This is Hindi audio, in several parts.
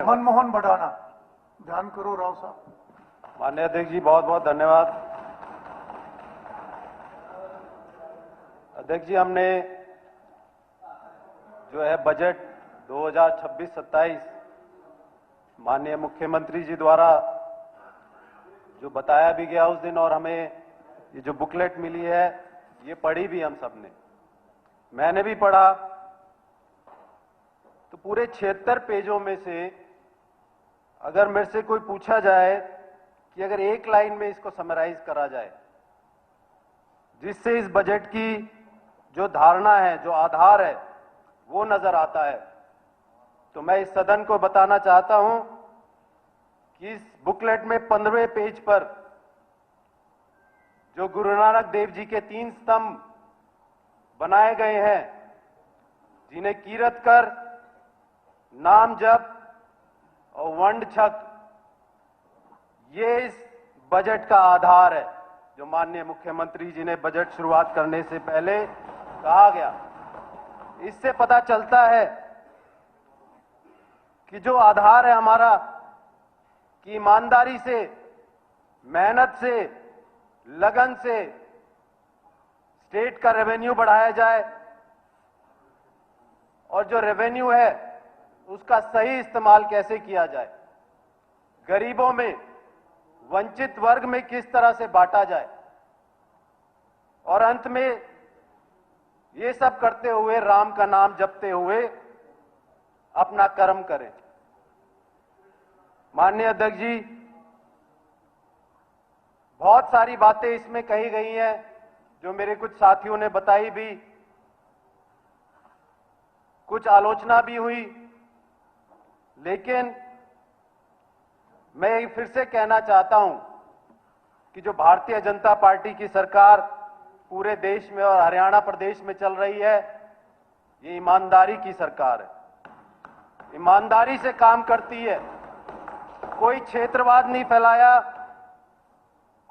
धन्यवाद। मनमोहन भडाना। ध्यान करो राव साहब। माननीय अध्यक्ष जी, बहुत बहुत धन्यवाद। अध्यक्ष जी, हमने जो है बजट 2026-27 माननीय मुख्यमंत्री जी द्वारा जो बताया भी गया उस दिन, और हमें ये जो बुकलेट मिली है ये पढ़ी भी हम सबने, मैंने भी पढ़ा। तो पूरे 76 पेजों में से अगर मेरे से कोई पूछा जाए कि अगर एक लाइन में इसको समराइज करा जाए जिससे इस बजट की जो धारणा है, जो आधार है, वो नजर आता है, तो मैं इस सदन को बताना चाहता हूं कि इस बुकलेट में 15वें पेज पर जो गुरु नानक देव जी के 3 स्तंभ बनाए गए हैं, जिन्हें कीरत कर, नाम जप और वंड छक, ये इस बजट का आधार है, जो माननीय मुख्यमंत्री जी ने बजट शुरुआत करने से पहले कहा गया। इससे पता चलता है कि जो आधार है हमारा, कि ईमानदारी से, मेहनत से, लगन से स्टेट का रेवेन्यू बढ़ाया जाए और जो रेवेन्यू है उसका सही इस्तेमाल कैसे किया जाए, गरीबों में, वंचित वर्ग में किस तरह से बांटा जाए, और अंत में ये सब करते हुए राम का नाम जपते हुए अपना कर्म करें। माननीय अध्यक्ष जी, बहुत सारी बातें इसमें कही गई हैं जो मेरे कुछ साथियों ने बताई भी, कुछ आलोचना भी हुई, लेकिन मैं फिर से कहना चाहता हूं कि जो भारतीय जनता पार्टी की सरकार पूरे देश में और हरियाणा प्रदेश में चल रही है, ये ईमानदारी की सरकार है, ईमानदारी से काम करती है। कोई क्षेत्रवाद नहीं फैलाया,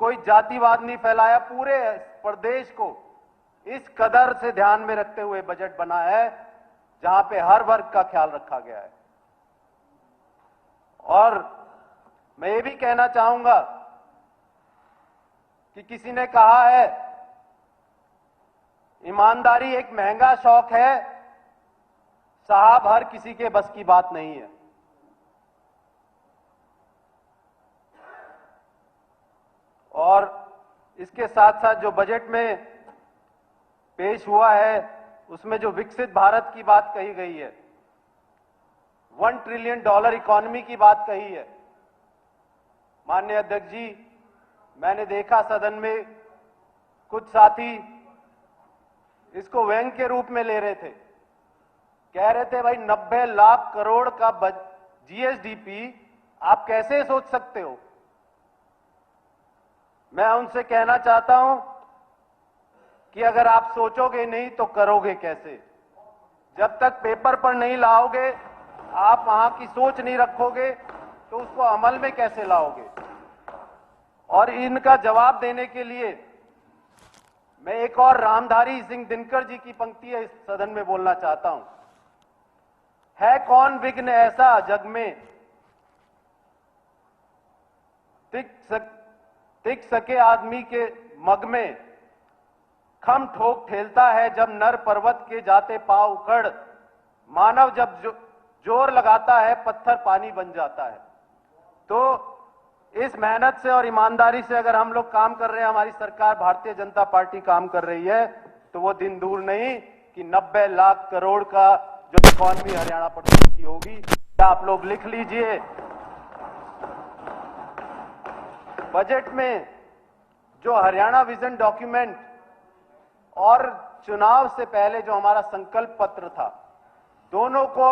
कोई जातिवाद नहीं फैलाया, पूरे प्रदेश को इस कदर से ध्यान में रखते हुए बजट बना है जहां पे हर वर्ग का ख्याल रखा गया है। और मैं ये भी कहना चाहूंगा कि किसी ने कहा है ईमानदारी एक महंगा शौक है, साहब हर किसी के बस की बात नहीं है। और इसके साथ साथ जो बजट में पेश हुआ है उसमें जो विकसित भारत की बात कही गई है, $1 ट्रिलियन इकोनॉमी की बात कही है। माननीय अध्यक्ष जी, मैंने देखा सदन में कुछ साथी इसको व्यंग के रूप में ले रहे थे, कह रहे थे भाई 90 लाख करोड़ का जीएसडीपी आप कैसे सोच सकते हो। मैं उनसे कहना चाहता हूं कि अगर आप सोचोगे नहीं तो करोगे कैसे। जब तक पेपर पर नहीं लाओगे, आप वहां की सोच नहीं रखोगे, तो उसको अमल में कैसे लाओगे। और इनका जवाब देने के लिए मैं एक और रामधारी सिंह दिनकर जी की पंक्ति है इस सदन में बोलना चाहता हूं। है कौन विघ्न ऐसा जग में, टिक सके आदमी के मग में, खम ठोक ठेलता है जब नर पर्वत के जाते पांव उखड़, मानव जब जोर लगाता है पत्थर पानी बन जाता है। तो इस मेहनत से और ईमानदारी से अगर हम लोग काम कर रहे हैं, हमारी सरकार भारतीय जनता पार्टी काम कर रही है, तो वो दिन दूर नहीं कि 90 लाख करोड़ का जो इकॉनमी हरियाणा प्रदेश की होगी। आप लोग लिख लीजिए। बजट में जो हरियाणा विजन डॉक्यूमेंट और चुनाव से पहले जो हमारा संकल्प पत्र था, दोनों को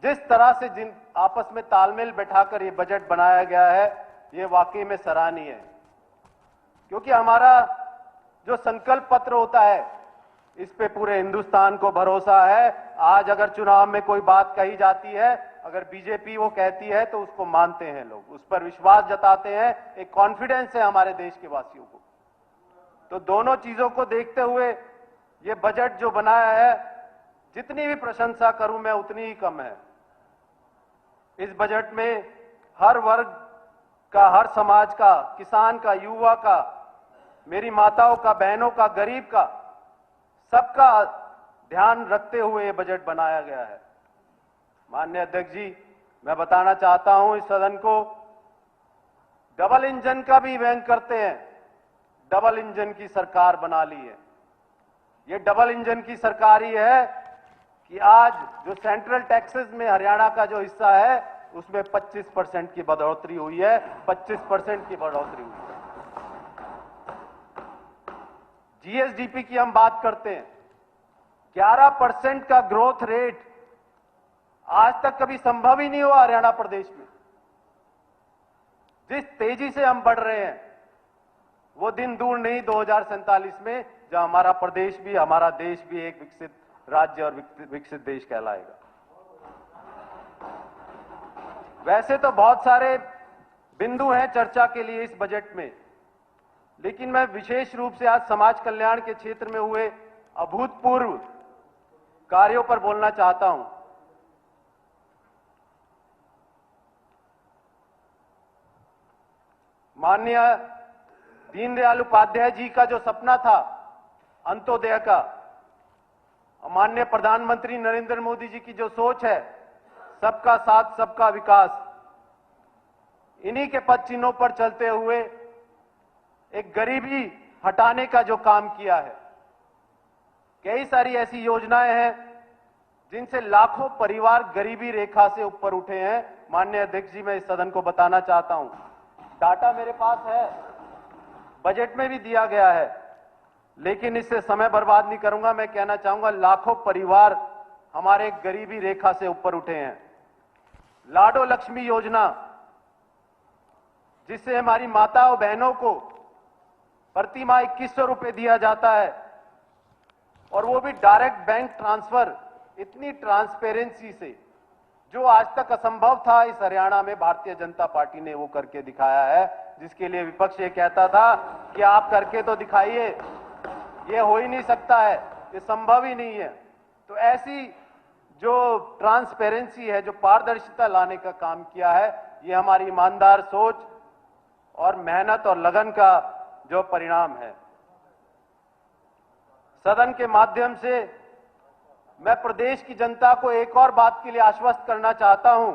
जिस तरह से जिन आपस में तालमेल बैठाकर ये बजट बनाया गया है, ये वाकई में सराहनीय है। क्योंकि हमारा जो संकल्प पत्र होता है, इस पे पूरे हिंदुस्तान को भरोसा है। आज अगर चुनाव में कोई बात कही जाती है, अगर बीजेपी वो कहती है तो उसको मानते हैं लोग, उस पर विश्वास जताते हैं, एक कॉन्फिडेंस है हमारे देश के वासियों को। तो दोनों चीजों को देखते हुए ये बजट जो बनाया है, जितनी भी प्रशंसा करूं मैं उतनी ही कम है। इस बजट में हर वर्ग का, हर समाज का, किसान का, युवा का, मेरी माताओं का, बहनों का, गरीब का, सबका ध्यान रखते हुए ये बजट बनाया गया है। माननीय अध्यक्ष जी, मैं बताना चाहता हूं इस सदन को, डबल इंजन का भी व्यंग करते हैं, डबल इंजन की सरकार बना ली है। ये डबल इंजन की सरकार ही है कि आज जो सेंट्रल टैक्सेस में हरियाणा का जो हिस्सा है उसमें 25% की बढ़ोतरी हुई है, 25% की बढ़ोतरी हुई है। जीएसडीपी की हम बात करते हैं, 11% का ग्रोथ रेट आज तक कभी संभव ही नहीं हुआ हरियाणा प्रदेश में। जिस तेजी से हम बढ़ रहे हैं वो दिन दूर नहीं 2047 में जब हमारा प्रदेश भी, हमारा देश भी एक विकसित राज्य और विकसित देश कहलाएगा। वैसे तो बहुत सारे बिंदु हैं चर्चा के लिए इस बजट में, लेकिन मैं विशेष रूप से आज समाज कल्याण के क्षेत्र में हुए अभूतपूर्व कार्यों पर बोलना चाहता हूं। माननीय दीनदयाल उपाध्याय जी का जो सपना था अंत्योदय का, माननीय प्रधानमंत्री नरेंद्र मोदी जी की जो सोच है सबका साथ सबका विकास, इन्हीं के पद चिन्हों पर चलते हुए एक गरीबी हटाने का जो काम किया है, कई सारी ऐसी योजनाएं हैं जिनसे लाखों परिवार गरीबी रेखा से ऊपर उठे हैं। माननीय अध्यक्ष जी, मैं इस सदन को बताना चाहता हूं, डाटा मेरे पास है, बजट में भी दिया गया है, लेकिन इससे समय बर्बाद नहीं करूंगा। मैं कहना चाहूंगा लाखों परिवार हमारे गरीबी रेखा से ऊपर उठे हैं। लाडो लक्ष्मी योजना, जिससे हमारी माताओं बहनों को प्रति माह 2100 रुपए दिया जाता है और वो भी डायरेक्ट बैंक ट्रांसफर, इतनी ट्रांसपेरेंसी से, जो आज तक असंभव था, इस हरियाणा में भारतीय जनता पार्टी ने वो करके दिखाया है, जिसके लिए विपक्ष ये कहता था कि आप करके तो दिखाइए, ये हो ही नहीं सकता है, ये संभव ही नहीं है। तो ऐसी जो ट्रांसपेरेंसी है, जो पारदर्शिता लाने का काम किया है, ये हमारी ईमानदार सोच और मेहनत और लगन का जो परिणाम है। सदन के माध्यम से मैं प्रदेश की जनता को एक और बात के लिए आश्वस्त करना चाहता हूं।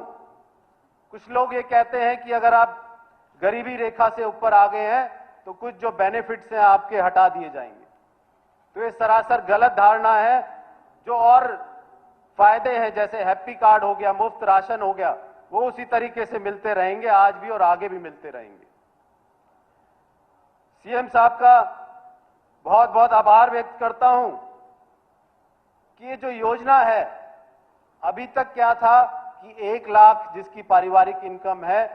कुछ लोग ये कहते हैं कि अगर आप गरीबी रेखा से ऊपर आ गए हैं तो कुछ जो बेनिफिट्स हैं आपके हटा दिए जाएंगे, तो ये सरासर गलत धारणा है। जो और फायदे हैं, जैसे हैप्पी कार्ड हो गया, मुफ्त राशन हो गया, वो उसी तरीके से मिलते रहेंगे, आज भी और आगे भी मिलते रहेंगे। सीएम साहब का बहुत बहुत आभार व्यक्त करता हूं कि ये जो योजना है, अभी तक क्या था कि 1 लाख जिसकी पारिवारिक इनकम है,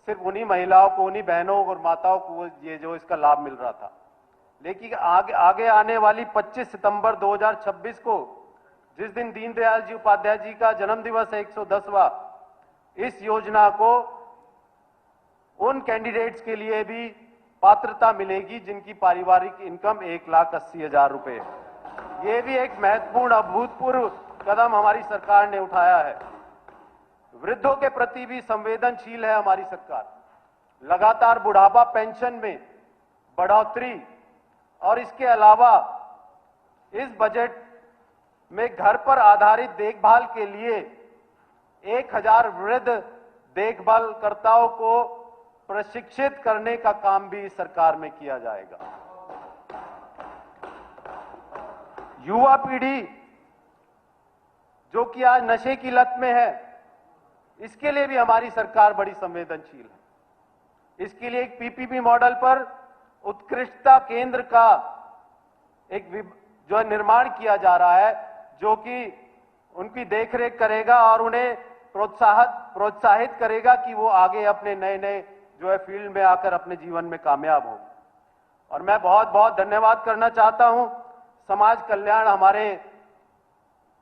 सिर्फ उन्हीं महिलाओं को, उन्हीं बहनों और माताओं को ये जो इसका लाभ मिल रहा था। लेकिन आगे आने वाली 25 सितंबर 2026 को, जिस दिन दीनदयाल जी उपाध्याय जी का जन्मदिवस है 110वां, इस योजना को उन कैंडिडेट्स के लिए भी पात्रता मिलेगी जिनकी पारिवारिक इनकम 1,80,000 रुपए है। ये भी एक महत्वपूर्ण अभूतपूर्व कदम हमारी सरकार ने उठाया है। वृद्धों के प्रति भी संवेदनशील है हमारी सरकार। लगातार बुढ़ापा पेंशन में बढ़ोतरी और इसके अलावा इस बजट में घर पर आधारित देखभाल के लिए 1000 वृद्ध देखभालकर्ताओं को प्रशिक्षित करने का काम भी इस सरकार में किया जाएगा। युवा पीढ़ी जो कि आज नशे की लत में है, इसके लिए भी हमारी सरकार बड़ी संवेदनशील है। इसके लिए एक पीपीपी मॉडल पर उत्कृष्टता केंद्र का एक जो निर्माण किया जा रहा है, जो कि उनकी देखरेख करेगा और उन्हें प्रोत्साहित करेगा कि वो आगे अपने नए नए जो है फील्ड में आकर अपने जीवन में कामयाब हो। और मैं बहुत बहुत धन्यवाद करना चाहता हूं। समाज कल्याण हमारे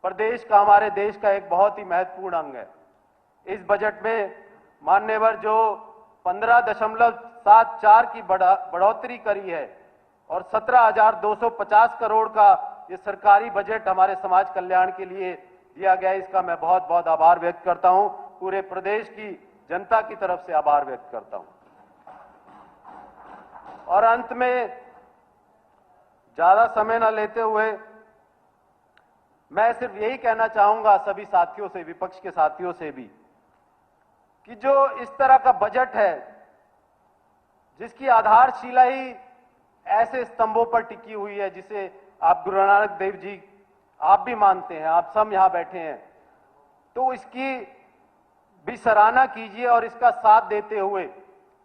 प्रदेश का, हमारे देश का एक बहुत ही महत्वपूर्ण अंग है। इस बजट में मान्यवर जो 15.74 की बढ़ोतरी करी है और 17,250 करोड़ का ये सरकारी बजट हमारे समाज कल्याण के लिए दिया गया है, इसका मैं बहुत बहुत आभार व्यक्त करता हूं। पूरे प्रदेश की जनता की तरफ से आभार व्यक्त करता हूं। और अंत में ज्यादा समय न लेते हुए मैं सिर्फ यही कहना चाहूंगा सभी साथियों से, विपक्ष के साथियों से भी, कि जो इस तरह का बजट है जिसकी आधारशिला ही ऐसे स्तंभों पर टिकी हुई है जिसे आप गुरु नानक देव जी आप भी मानते हैं, आप सब यहां बैठे हैं, तो इसकी भी सराहना कीजिए और इसका साथ देते हुए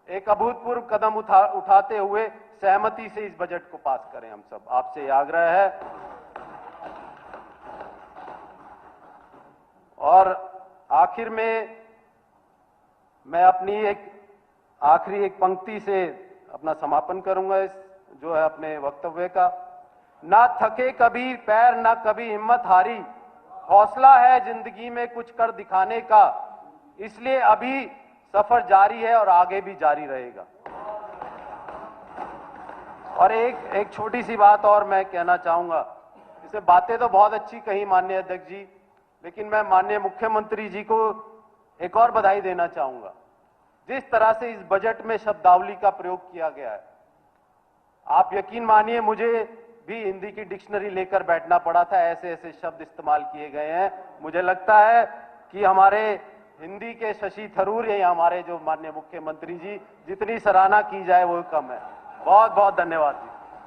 एक अभूतपूर्व कदम उठाते हुए सहमति से इस बजट को पास करें। हम सब आपसे यह आग्रह है। और आखिर में मैं अपनी आखिरी एक पंक्ति से अपना समापन करूंगा इस जो है अपने वक्तव्य का। ना थके कभी पैर, ना कभी हिम्मत हारी, हौसला है जिंदगी में कुछ कर दिखाने का, इसलिए अभी सफर जारी है और आगे भी जारी रहेगा। और एक छोटी सी बात और मैं कहना चाहूंगा। इसे बातें तो बहुत अच्छी कही माननीय अध्यक्ष जी, लेकिन मैं माननीय मुख्यमंत्री जी को एक और बधाई देना चाहूंगा। जिस तरह से इस बजट में शब्दावली का प्रयोग किया गया है, आप यकीन मानिए मुझे भी हिंदी की डिक्शनरी लेकर बैठना पड़ा था, ऐसे ऐसे शब्द इस्तेमाल किए गए हैं। मुझे लगता है कि हमारे हिंदी के शशि थरूर या हमारे जो माननीय मुख्यमंत्री जी, जितनी सराहना की जाए वो कम है। बहुत बहुत धन्यवाद।